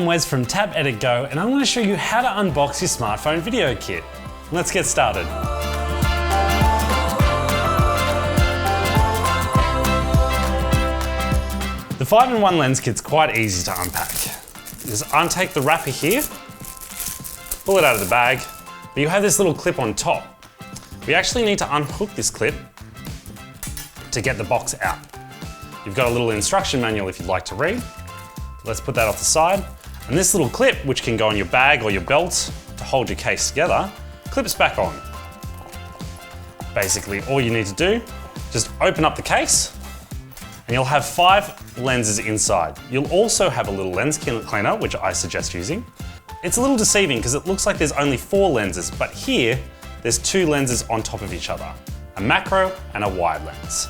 Wes from Tab Edit Go, and I'm going to show you how to unbox your smartphone video kit. Let's get started. The 5-in-1 lens kit's quite easy to unpack. You just untake the wrapper here, pull it out of the bag, but you have this little clip on top. We actually need to unhook this clip to get the box out. You've got a little instruction manual if you'd like to read. Let's put that off the side. And this little clip, which can go on your bag or your belt to hold your case together, clips back on. Basically, all you need to do, just open up the case and you'll have 5 lenses inside. You'll also have a little lens cleaner, which I suggest using. It's a little deceiving because it looks like there's only 4 lenses, but here there's 2 lenses on top of each other, a macro and a wide lens.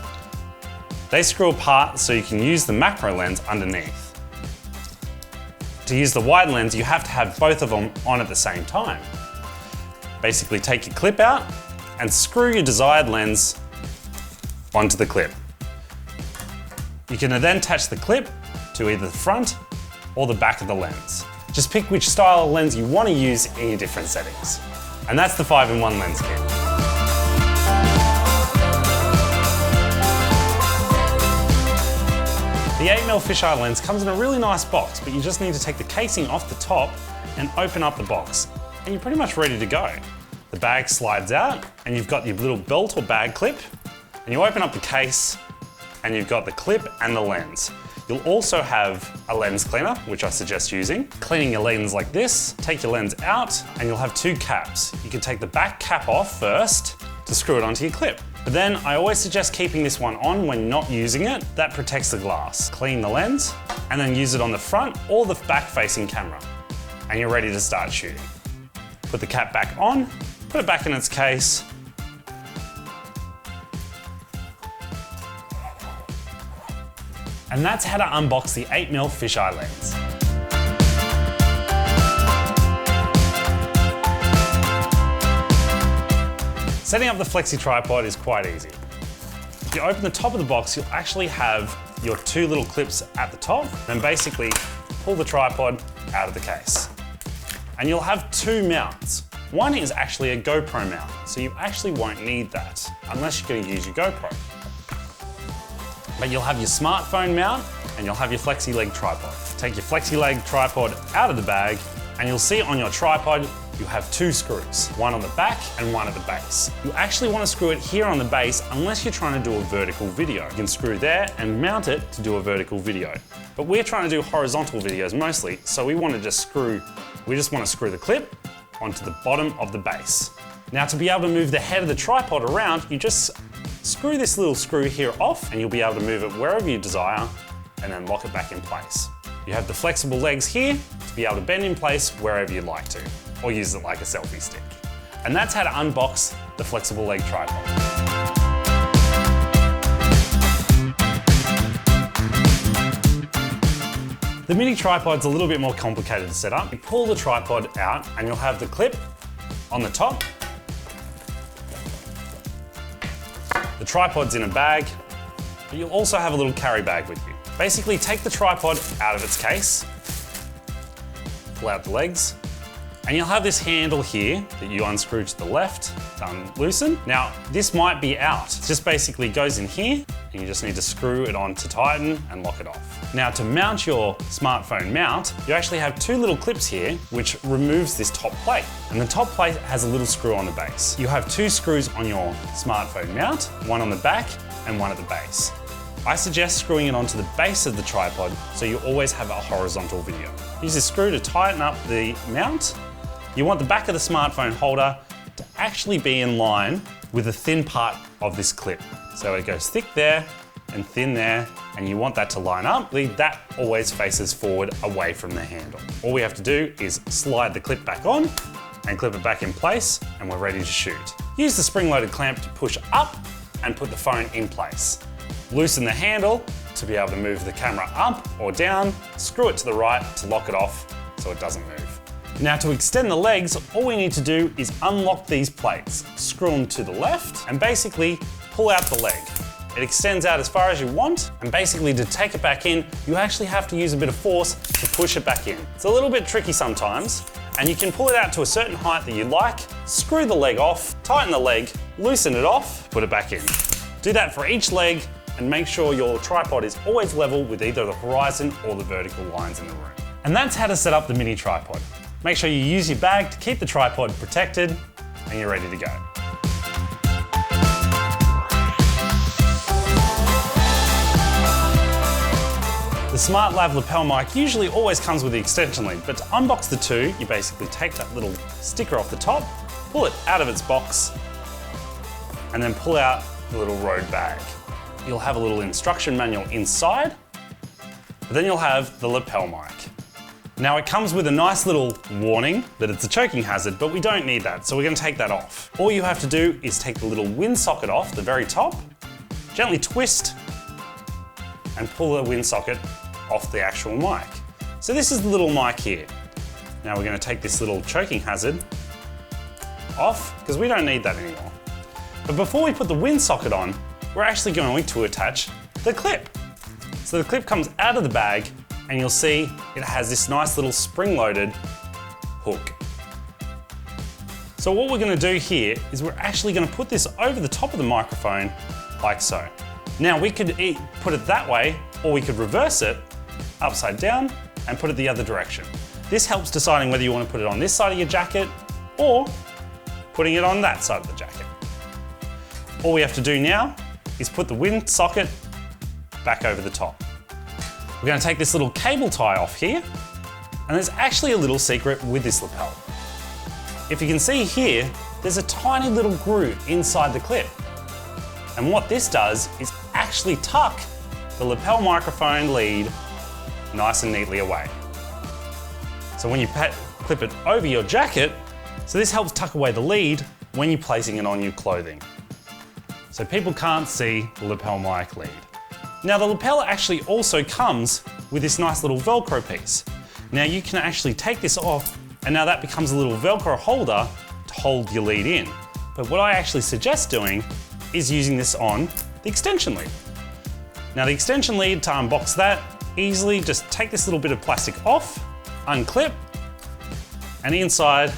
They screw apart so you can use the macro lens underneath. To use the wide lens, you have to have both of them on at the same time. Basically, take your clip out and screw your desired lens onto the clip. You can then attach the clip to either the front or the back of the lens. Just pick which style of lens you want to use in your different settings. And that's the 5-in-1 lens kit. The 8mm fisheye lens comes in a really nice box, but you just need to take the casing off the top and open up the box, and you're pretty much ready to go. The bag slides out, and you've got your little belt or bag clip, and you open up the case, and you've got the clip and the lens. You'll also have a lens cleaner, which I suggest using. Cleaning your lens like this, take your lens out, and you'll have 2 caps. You can take the back cap off first to screw it onto your clip. But then I always suggest keeping this one on when not using it. That protects the glass. Clean the lens and then use it on the front or the back facing camera. And you're ready to start shooting. Put the cap back on, put it back in its case. And that's how to unbox the 8mm fisheye lens. Setting up the flexi tripod is quite easy. If you open the top of the box, you'll actually have your 2 little clips at the top, and basically pull the tripod out of the case. And you'll have 2 mounts. One is actually a GoPro mount, so you actually won't need that unless you're going to use your GoPro. But you'll have your smartphone mount and you'll have your flexi leg tripod. Take your flexi leg tripod out of the bag and you'll see on your tripod you have 2 screws, one on the back and one at the base. You actually want to screw it here on the base unless you're trying to do a vertical video. You can screw there and mount it to do a vertical video. But we're trying to do horizontal videos mostly, so we just want to screw the clip onto the bottom of the base. Now to be able to move the head of the tripod around, you just screw this little screw here off and you'll be able to move it wherever you desire and then lock it back in place. You have the flexible legs here to be able to bend in place wherever you'd like to, or use it like a selfie stick. And that's how to unbox the flexible leg tripod. The MiniTripod's a little bit more complicated to set up. You pull the tripod out and you'll have the clip on the top. The tripod's in a bag, but you'll also have a little carry bag with you. Basically, take the tripod out of its case, pull out the legs, and you'll have this handle here that you unscrew to the left to unloosen. Now, this might be out. It just basically goes in here, and you just need to screw it on to tighten and lock it off. Now, to mount your smartphone mount, you actually have 2 little clips here, which removes this top plate. And the top plate has a little screw on the base. You have 2 screws on your smartphone mount, one on the back and one at the base. I suggest screwing it onto the base of the tripod so you always have a horizontal video. Use this screw to tighten up the mount. You want the back of the smartphone holder to actually be in line with the thin part of this clip. So it goes thick there and thin there, and you want that to line up. That always faces forward away from the handle. All we have to do is slide the clip back on and clip it back in place, and we're ready to shoot. Use the spring-loaded clamp to push up and put the phone in place. Loosen the handle to be able to move the camera up or down, screw it to the right to lock it off so it doesn't move. Now to extend the legs, all we need to do is unlock these plates, screw them to the left and basically pull out the leg. it extends out as far as you want, and basically to take it back in, you actually have to use a bit of force to push it back in. It's a little bit tricky sometimes, and you can pull it out to a certain height that you like, screw the leg off, tighten the leg, loosen it off, put it back in. Do that for each leg, and make sure your tripod is always level with either the horizon or the vertical lines in the room. And that's how to set up the mini tripod. Make sure you use your bag to keep the tripod protected, and you're ready to go. The Smart Lav lapel mic usually always comes with the extension lead, but to unbox the two, you basically take that little sticker off the top, pull it out of its box, and then pull out the little road bag. You'll have a little instruction manual inside, but then you'll have the lapel mic. Now it comes with a nice little warning that it's a choking hazard, but we don't need that, so we're going to take that off. All you have to do is take the little wind socket off the very top, gently twist, and pull the wind socket off the actual mic. So this is the little mic here. Now we're going to take this little choking hazard off, because we don't need that anymore. But before we put the wind socket on, we're actually going to attach the clip. So the clip comes out of the bag, and you'll see it has this nice little spring-loaded hook. So what we're going to do here is we're actually going to put this over the top of the microphone like so. Now we could put it that way, or we could reverse it upside down and put it the other direction. This helps deciding whether you want to put it on this side of your jacket or putting it on that side of the jacket. All we have to do now is put the wind socket back over the top. We're going to take this little cable tie off here, and there's actually a little secret with this lapel. If you can see here, there's a tiny little groove inside the clip. And what this does is actually tuck the lapel microphone lead nice and neatly away. So when you clip it over your jacket, so this helps tuck away the lead when you're placing it on your clothing. So people can't see the lapel mic lead. Now the lapel actually also comes with this nice little Velcro piece. Now you can actually take this off, and now that becomes a little Velcro holder to hold your lead in. But what I actually suggest doing is using this on the extension lead. Now the extension lead, to unbox that, easily just take this little bit of plastic off, unclip, and inside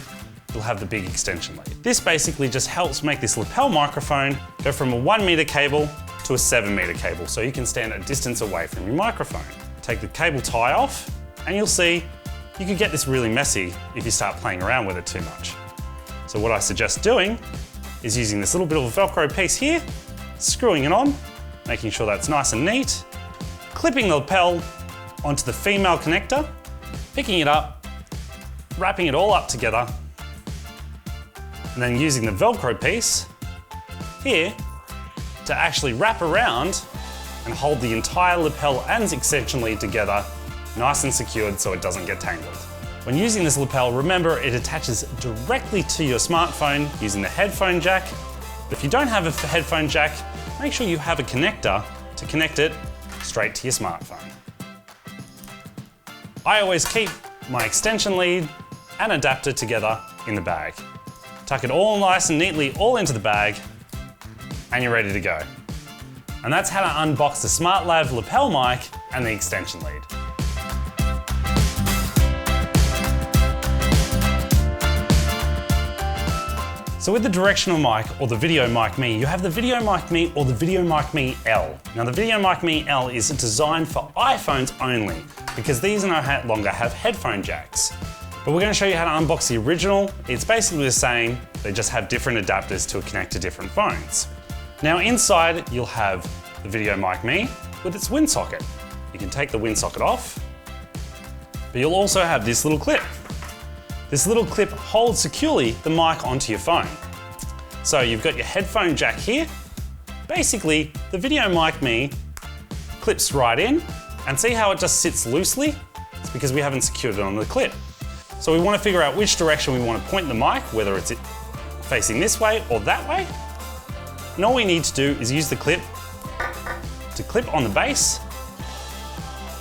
you'll have the big extension lead. This basically just helps make this lapel microphone go from a 1 meter cable to a 7 meter cable, so you can stand a distance away from your microphone. Take the cable tie off, and you'll see you could get this really messy if you start playing around with it too much. So what I suggest doing is using this little bit of a Velcro piece here, screwing it on, making sure that's nice and neat, clipping the lapel onto the female connector, picking it up, wrapping it all up together, and then using the Velcro piece here to actually wrap around and hold the entire lapel and extension lead together nice and secured so it doesn't get tangled. When using this lapel, remember it attaches directly to your smartphone using the headphone jack. But if you don't have a headphone jack, make sure you have a connector to connect it straight to your smartphone. I always keep my extension lead and adapter together in the bag. Tuck it all nice and neatly all into the bag, and you're ready to go. And that's how to unbox the Smart Lav lapel mic and the extension lead. So with the directional mic or the Video Mic Me, you have the Video Mic Me or the Video Mic Me L. Now the Video Mic Me L is designed for iPhones only because these no longer have headphone jacks. But we're going to show you how to unbox the original. It's basically the same, they just have different adapters to connect to different phones. Now inside you'll have the Video Mic Me with its wind socket. You can take the wind socket off, but you'll also have this little clip. This little clip holds securely the mic onto your phone. So you've got your headphone jack here. Basically, the Video Mic Me clips right in, and see how it just sits loosely? It's because we haven't secured it on the clip. So we want to figure out which direction we want to point the mic, whether it's facing this way or that way. And all we need to do is use the clip to clip on the base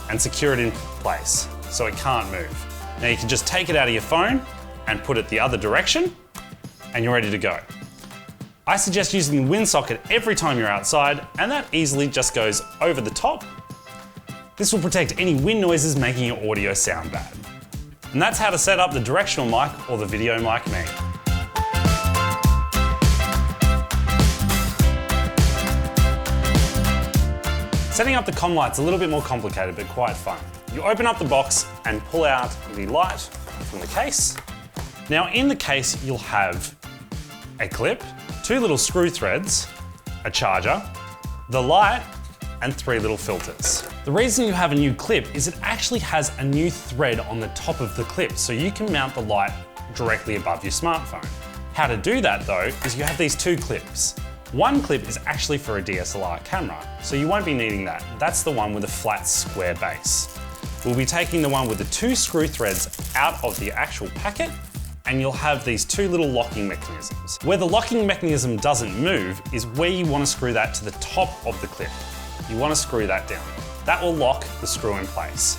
and secure it in place so it can't move. Now you can just take it out of your phone and put it the other direction, and you're ready to go. I suggest using the wind socket every time you're outside, and that easily just goes over the top. This will protect any wind noises making your audio sound bad. And that's how to set up the directional mic or the video mic me. Setting up the Commlite's a little bit more complicated, but quite fun. You open up the box and pull out the light from the case. Now in the case, you'll have a clip, 2 little screw threads, a charger, the light, and 3 little filters. The reason you have a new clip is it actually has a new thread on the top of the clip, so you can mount the light directly above your smartphone. How to do that though, is you have these 2 clips. One clip is actually for a DSLR camera, so you won't be needing that. That's the one with a flat square base. We'll be taking the one with the 2 screw threads out of the actual packet, and you'll have these 2 little locking mechanisms. Where the locking mechanism doesn't move is where you want to screw that to the top of the clip. You want to screw that down. That will lock the screw in place.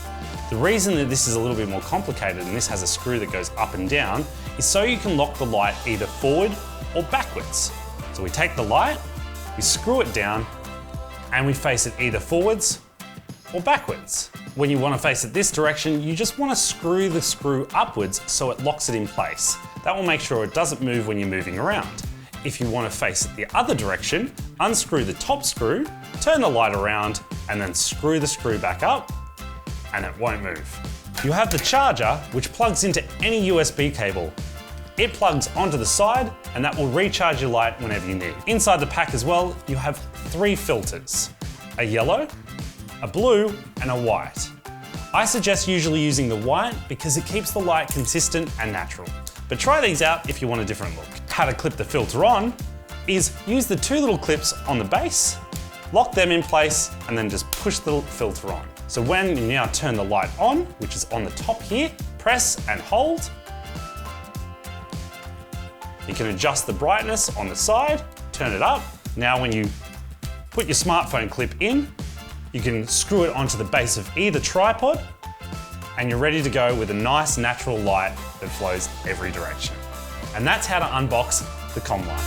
The reason that this is a little bit more complicated and this has a screw that goes up and down is so you can lock the light either forward or backwards. So we take the light, we screw it down, and we face it either forwards or backwards. When you want to face it this direction, you just want to screw the screw upwards so it locks it in place. That will make sure it doesn't move when you're moving around. If you want to face it the other direction, unscrew the top screw, turn the light around, and then screw the screw back up, and it won't move. You have the charger, which plugs into any USB cable. It plugs onto the side, and that will recharge your light whenever you need. Inside the pack as well, you have 3 filters, a yellow, a blue, and a white. I suggest usually using the white because it keeps the light consistent and natural. But try these out if you want a different look. How to clip the filter on is use the 2 little clips on the base, lock them in place, and then just push the filter on. So when you now turn the light on, which is on the top here, press and hold. You can adjust the brightness on the side, turn it up. Now when you put your smartphone clip in, you can screw it onto the base of either tripod, and you're ready to go with a nice natural light that flows every direction. And that's how to unbox the Commlite.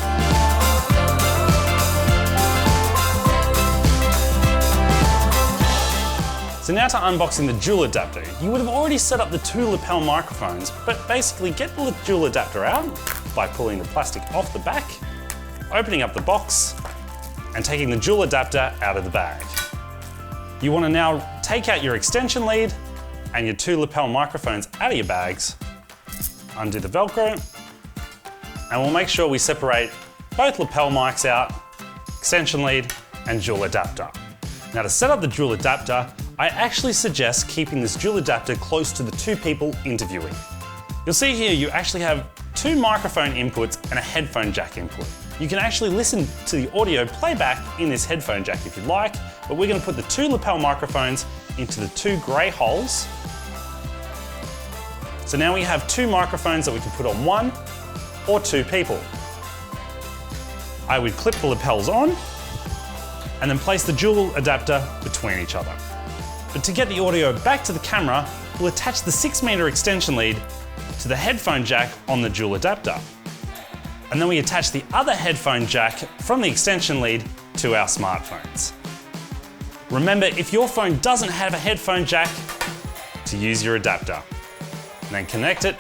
So now to unboxing the dual adapter. You would have already set up the 2 lapel microphones, but basically get the dual adapter out by pulling the plastic off the back, opening up the box, and taking the dual adapter out of the bag. You want to now take out your extension lead and your 2 lapel microphones out of your bags, undo the Velcro, and we'll make sure we separate both lapel mics out, extension lead, and dual adapter. Now to set up the dual adapter, I actually suggest keeping this dual adapter close to the 2 people interviewing. You'll see here you actually have 2 microphone inputs and a headphone jack input. You can actually listen to the audio playback in this headphone jack if you like, but we're going to put the 2 lapel microphones into the 2 grey holes. So now we have 2 microphones that we can put on 1 or 2 people. I would clip the lapels on and then place the dual adapter between each other. But to get the audio back to the camera, we'll attach the 6-meter extension lead to the headphone jack on the dual adapter. And then we attach the other headphone jack from the extension lead to our smartphones. Remember, if your phone doesn't have a headphone jack, to use your adapter. And then connect it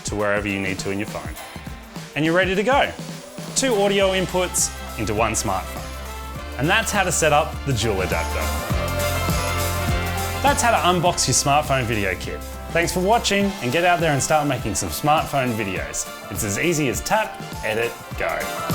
to wherever you need to in your phone. And you're ready to go. 2 audio inputs into 1 smartphone. And that's how to set up the dual adapter. That's how to unbox your smartphone video kit. Thanks for watching, and get out there and start making some smartphone videos. It's as easy as tap, edit, go.